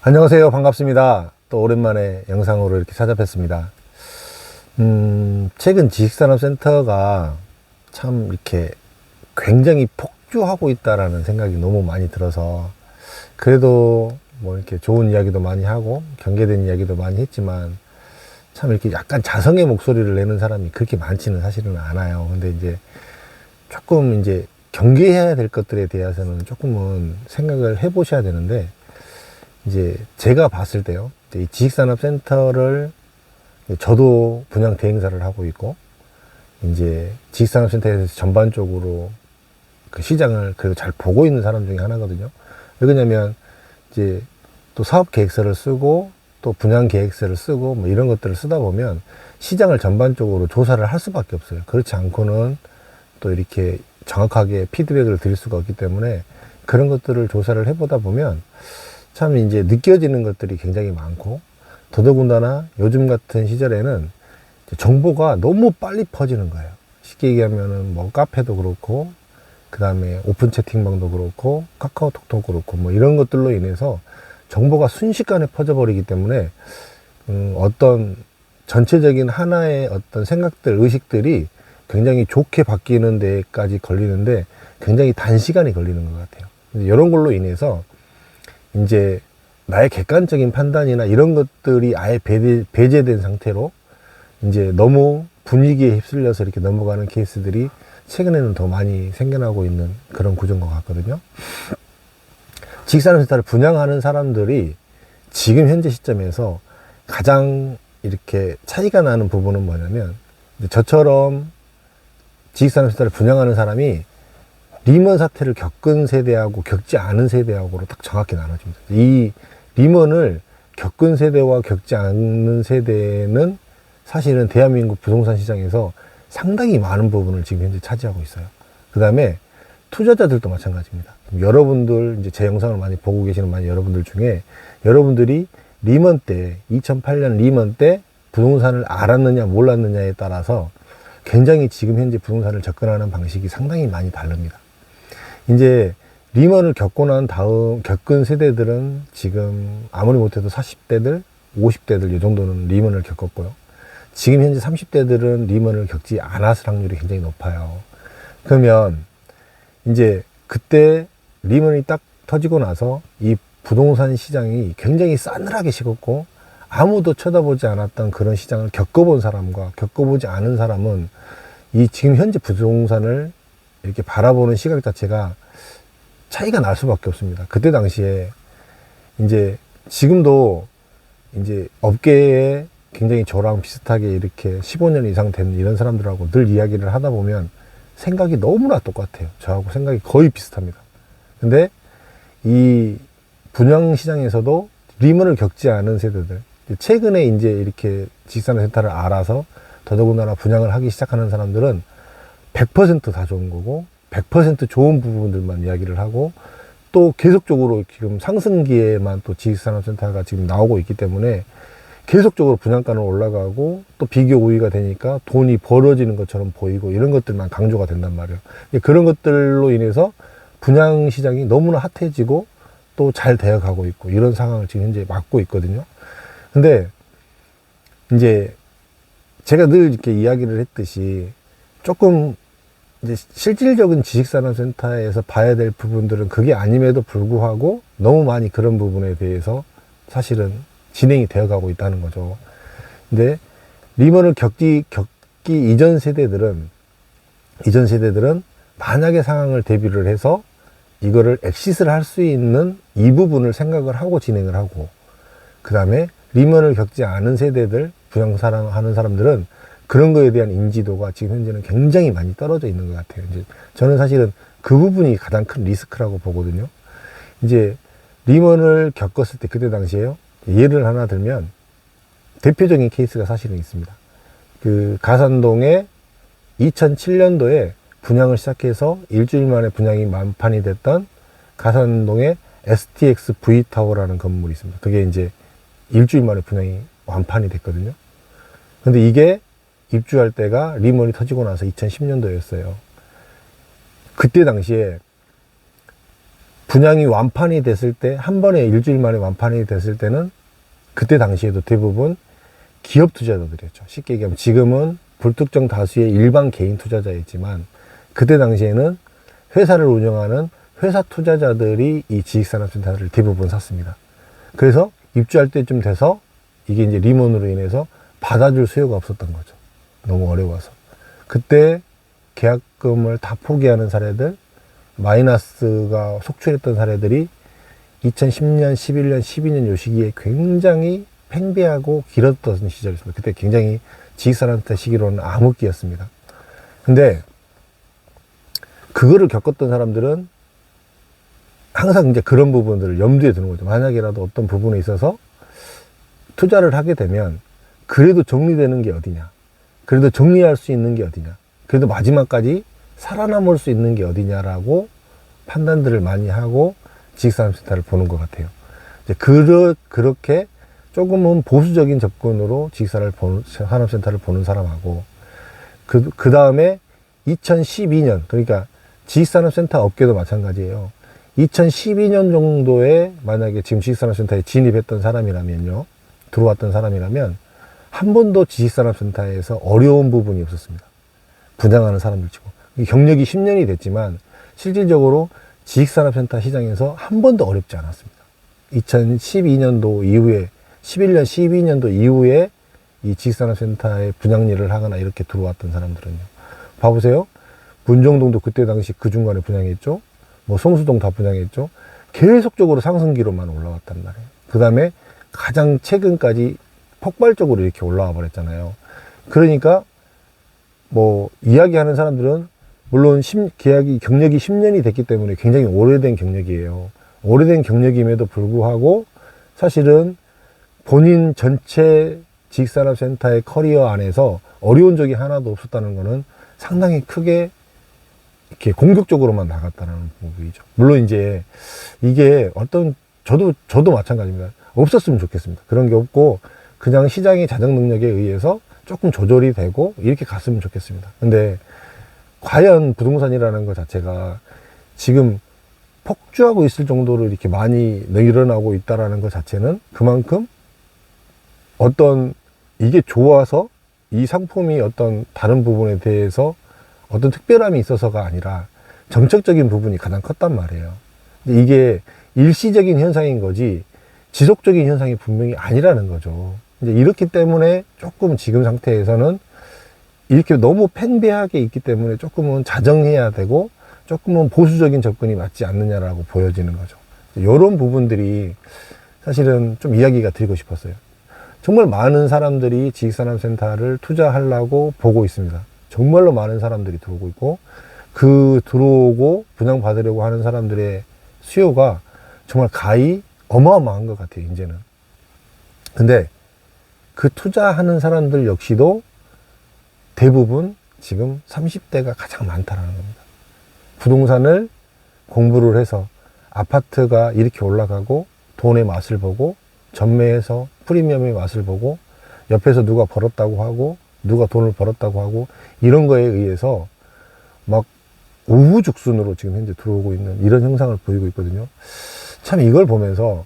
안녕하세요. 반갑습니다. 또 오랜만에 영상으로 이렇게 찾아뵙습니다. 최근 지식산업센터가 참 이렇게 굉장히 폭주하고 있다라는 생각이 너무 많이 들어서, 그래도 뭐 이렇게 좋은 이야기도 많이 하고 경계된 이야기도 많이 했지만, 참 이렇게 약간 자성의 목소리를 내는 사람이 그렇게 많지는 사실은 않아요. 근데 이제 조금 이제 경계해야 될 것들에 대해서는 조금은 생각을 해 보셔야 되는데, 이제 제가 봤을 때요, 이 지식산업센터를 저도 분양 대행사를 하고 있고, 이제 지식산업센터에서 전반적으로 그 시장을 그래도 잘 보고 있는 사람 중에 하나거든요. 왜 그러냐면 이제 또 사업 계획서를 쓰고 또 분양 계획서를 쓰고 뭐 이런 것들을 쓰다 보면 시장을 전반적으로 조사를 할 수밖에 없어요. 그렇지 않고는 또 이렇게 정확하게 피드백을 드릴 수가 없기 때문에, 그런 것들을 조사를 해보다 보면 참 이제 느껴지는 것들이 굉장히 많고, 더더군다나 요즘 같은 시절에는 정보가 너무 빨리 퍼지는 거예요. 쉽게 얘기하면은 뭐 카페도 그렇고, 그 다음에 오픈 채팅방도 그렇고, 카카오톡도 그렇고, 뭐 이런 것들로 인해서 정보가 순식간에 퍼져버리기 때문에, 어떤 전체적인 하나의 어떤 생각들, 의식들이 굉장히 좋게 바뀌는 데까지 걸리는데 굉장히 단시간이 걸리는 것 같아요. 이런 걸로 인해서 이제 나의 객관적인 판단이나 이런 것들이 아예 배제된 상태로 이제 너무 분위기에 휩쓸려서 이렇게 넘어가는 케이스들이 최근에는 더 많이 생겨나고 있는 그런 구조인 것 같거든요. 지식산업센터를 분양하는 사람들이 지금 현재 시점에서 가장 이렇게 차이가 나는 부분은 뭐냐면, 저처럼 지식산업센터를 분양하는 사람이 리먼 사태를 겪은 세대하고 겪지 않은 세대하고로 딱 정확히 나눠집니다. 이 리먼을 겪은 세대와 겪지 않는 세대는 사실은 대한민국 부동산 시장에서 상당히 많은 부분을 지금 현재 차지하고 있어요. 그 다음에 투자자들도 마찬가지입니다. 여러분들, 이제 제 영상을 많이 보고 계시는 많은 여러분들 중에, 여러분들이 리먼 때, 2008년 리먼 때 부동산을 알았느냐 몰랐느냐에 따라서 굉장히 지금 현재 부동산을 접근하는 방식이 상당히 많이 다릅니다. 이제 리먼을 겪고 난 다음 겪은 세대들은 지금 아무리 못해도 40대들, 50대들 이 정도는 리먼을 겪었고요. 지금 현재 30대들은 리먼을 겪지 않았을 확률이 굉장히 높아요. 그러면 이제 그때 리먼이 딱 터지고 나서 이 부동산 시장이 굉장히 싸늘하게 식었고, 아무도 쳐다보지 않았던 그런 시장을 겪어본 사람과 겪어보지 않은 사람은 이 지금 현재 부동산을 이렇게 바라보는 시각 자체가 차이가 날 수밖에 없습니다. 그때 당시에 이제 지금도 이제 업계에 굉장히 저랑 비슷하게 이렇게 15년 이상 된 이런 사람들하고 늘 이야기를 하다 보면 생각이 너무나 똑같아요. 저하고 생각이 거의 비슷합니다. 근데 이 분양 시장에서도 리먼을 겪지 않은 세대들, 최근에 이제 이렇게 지식산업센터를 알아서 더더군다나 분양을 하기 시작하는 사람들은 100%다 좋은 거고, 100% 좋은 부분들만 이야기를 하고, 또 계속적으로 지금 상승기에만 또 지식산업센터가 지금 나오고 있기 때문에 계속적으로 분양가는 올라가고, 또 비교 우위가 되니까 돈이 벌어지는 것처럼 보이고, 이런 것들만 강조가 된단 말이에요. 그런 것들로 인해서 분양 시장이 너무나 핫해지고 또 잘 되어가고 있고, 이런 상황을 지금 현재 맞고 있거든요. 근데 이제 제가 늘 이렇게 이야기를 했듯이, 조금 이제 실질적인 지식산업센터에서 봐야 될 부분들은 그게 아님에도 불구하고 너무 많이 그런 부분에 대해서 사실은 진행이 되어 가고 있다는 거죠. 근데 리먼을 겪기 이전 세대들은 만약에 상황을 대비를 해서 이거를 엑시스를 할 수 있는 이 부분을 생각을 하고 진행을 하고, 그 다음에 리먼을 겪지 않은 세대들, 분양하는 사람들은 그런 거에 대한 인지도가 지금 현재는 굉장히 많이 떨어져 있는 것 같아요. 이제 저는 사실은 그 부분이 가장 큰 리스크라고 보거든요. 이제 리먼을 겪었을 때 그때 당시에요, 예를 하나 들면 대표적인 케이스가 사실은 있습니다. 그 가산동에 2007년도에 분양을 시작해서 일주일 만에 분양이 만판이 됐던 가산동에 STX V타워라는 건물이 있습니다. 그게 이제 일주일 만에 분양이 완판이 됐거든요. 근데 이게 입주할 때가 리먼이 터지고 나서 2010년도였어요. 그때 당시에 분양이 완판이 됐을 때, 한 번에 일주일 만에 완판이 됐을 때는 그때 당시에도 대부분 기업 투자자들이었죠. 쉽게 얘기하면 지금은 불특정 다수의 일반 개인 투자자였지만 그때 당시에는 회사를 운영하는 회사 투자자들이 이 지식산업센터를 대부분 샀습니다. 그래서 입주할 때쯤 돼서 이게 이제 리먼으로 인해서 받아줄 수요가 없었던 거죠. 너무 어려워서. 그때 계약금을 다 포기하는 사례들, 마이너스가 속출했던 사례들이 2010년, 11년, 12년 요 시기에 굉장히 팽배하고 길었던 시절이었습니다. 그때 굉장히 지식산업센터 시기로는 암흑기였습니다. 근데 그거를 겪었던 사람들은 항상 이제 그런 부분들을 염두에 두는 거죠. 만약이라도 어떤 부분에 있어서 투자를 하게 되면 그래도 정리되는 게 어디냐, 그래도 정리할 수 있는 게 어디냐, 그래도 마지막까지 살아남을 수 있는 게 어디냐라고 판단들을 많이 하고 지식산업센터를 보는 것 같아요. 이제 그렇게 조금은 보수적인 접근으로 지식산업센터를 보는 사람하고 그 다음에 2012년, 그러니까 지식산업센터 업계도 마찬가지예요. 2012년 정도에 만약에 지금 지식산업센터에 진입했던 사람이라면요, 들어왔던 사람이라면 한 번도 지식산업센터에서 어려운 부분이 없었습니다. 분양하는 사람들 치고. 경력이 10년이 됐지만 실질적으로 지식산업센터 시장에서 한 번도 어렵지 않았습니다. 2012년도 이후에 11년, 12년도 이후에 이 지식산업센터에 분양 일을 하거나 이렇게 들어왔던 사람들은요. 봐보세요. 문정동도 그때 당시 그 중간에 분양했죠. 뭐 성수동 다 분양했죠. 계속적으로 상승기로만 올라왔단 말이에요. 그 다음에 가장 최근까지 폭발적으로 이렇게 올라와 버렸잖아요. 그러니까 뭐 이야기하는 사람들은 물론 경력이 10년이 됐기 때문에 굉장히 오래된 경력이에요. 오래된 경력임에도 불구하고 사실은 본인 전체 지식산업센터의 커리어 안에서 어려운 적이 하나도 없었다는 것은 상당히 크게 이렇게 공격적으로만 나갔다는 부분이죠. 물론 이제 이게 저도 마찬가지입니다. 없었으면 좋겠습니다. 그런 게 없고 그냥 시장의 자정 능력에 의해서 조금 조절이 되고 이렇게 갔으면 좋겠습니다. 근데 과연 부동산이라는 것 자체가 지금 폭주하고 있을 정도로 이렇게 많이 늘어나고 있다라는 것 자체는 그만큼 어떤 이게 좋아서 이 상품이 어떤 다른 부분에 대해서 어떤 특별함이 있어서가 아니라 정책적인 부분이 가장 컸단 말이에요. 이게 일시적인 현상인 거지 지속적인 현상이 분명히 아니라는 거죠. 이제 이렇기 때문에 조금 지금 상태에서는 이렇게 너무 팽배하게 있기 때문에 조금은 자정해야 되고 조금은 보수적인 접근이 맞지 않느냐라고 보여지는 거죠. 이런 부분들이 사실은 좀 이야기가 드리고 싶었어요. 정말 많은 사람들이 지식산업센터를 투자하려고 보고 있습니다. 정말로 많은 사람들이 들어오고 있고 들어오고 분양받으려고 하는 사람들의 수요가 정말 가히 어마어마한 것 같아요, 이제는. 근데 그 투자하는 사람들 역시도 대부분 지금 30대가 가장 많다라는 겁니다. 부동산을 공부를 해서 아파트가 이렇게 올라가고 돈의 맛을 보고 전매해서 프리미엄의 맛을 보고 옆에서 누가 벌었다고 하고 누가 돈을 벌었다고 하고 이런 거에 의해서 막 우후죽순으로 지금 현재 들어오고 있는 이런 현상을 보이고 있거든요. 참 이걸 보면서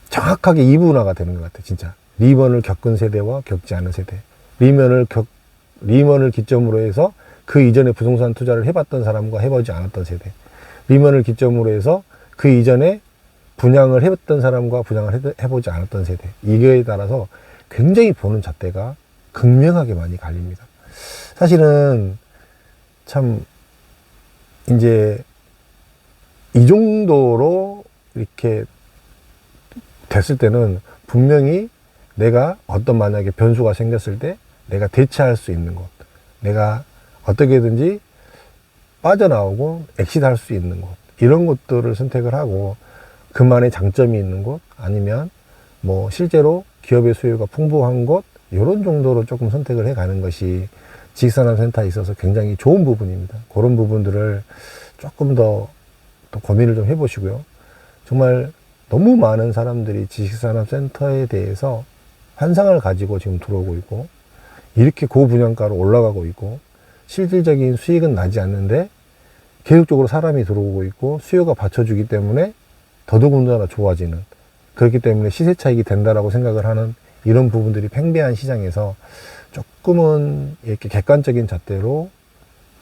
정확하게 이분화가 되는 것 같아요. 진짜 리먼을 겪은 세대와 겪지 않은 세대, 리먼을 기점으로 해서 그 이전에 부동산 투자를 해봤던 사람과 해보지 않았던 세대, 리먼을 기점으로 해서 그 이전에 분양을 해봤던 사람과 분양을 해보지 않았던 세대, 이거에 따라서 굉장히 보는 잣대가 극명하게 많이 갈립니다. 사실은 참 이제 이 정도로 이렇게 됐을 때는 분명히 내가 어떤 만약에 변수가 생겼을 때 내가 대처할 수 있는 곳, 내가 어떻게든지 빠져나오고 엑시트할 수 있는 곳, 이런 것들을 선택을 하고 그만의 장점이 있는 곳, 아니면 뭐 실제로 기업의 수요가 풍부한 곳, 이런 정도로 조금 선택을 해 가는 것이 지식산업센터에 있어서 굉장히 좋은 부분입니다. 그런 부분들을 조금 더 고민을 좀 해보시고요. 정말 너무 많은 사람들이 지식산업센터에 대해서 환상을 가지고 지금 들어오고 있고 이렇게 고분양가로 올라가고 있고 실질적인 수익은 나지 않는데 계속적으로 사람이 들어오고 있고 수요가 받쳐주기 때문에 더더군다나 좋아지는, 그렇기 때문에 시세 차익이 된다라고 생각을 하는 이런 부분들이 팽배한 시장에서 조금은 이렇게 객관적인 잣대로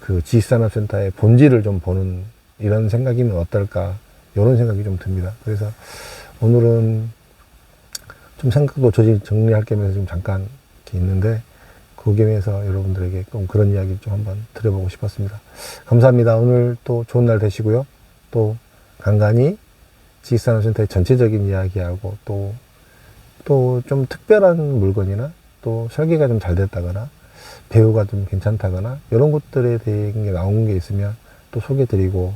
그 지식산업센터의 본질을 좀 보는 이런 생각이면 어떨까, 이런 생각이 좀 듭니다. 그래서 오늘은 좀 생각도 정리할 겸해서 좀 잠깐 이렇게 있는데, 그 겸해서 여러분들에게 좀 그런 이야기 좀 한번 드려보고 싶었습니다. 감사합니다. 오늘 또 좋은 날 되시고요. 또 간간히 지식산업센터의 전체적인 이야기하고 또 좀 특별한 물건이나 또 설계가 좀 잘 됐다거나 배우가 좀 괜찮다거나 이런 것들에 대해 나온 게 있으면 또 소개 드리고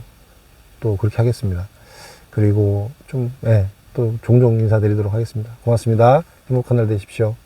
또 그렇게 하겠습니다. 그리고 좀, 또 종종 인사드리도록 하겠습니다. 고맙습니다. 행복한 날 되십시오.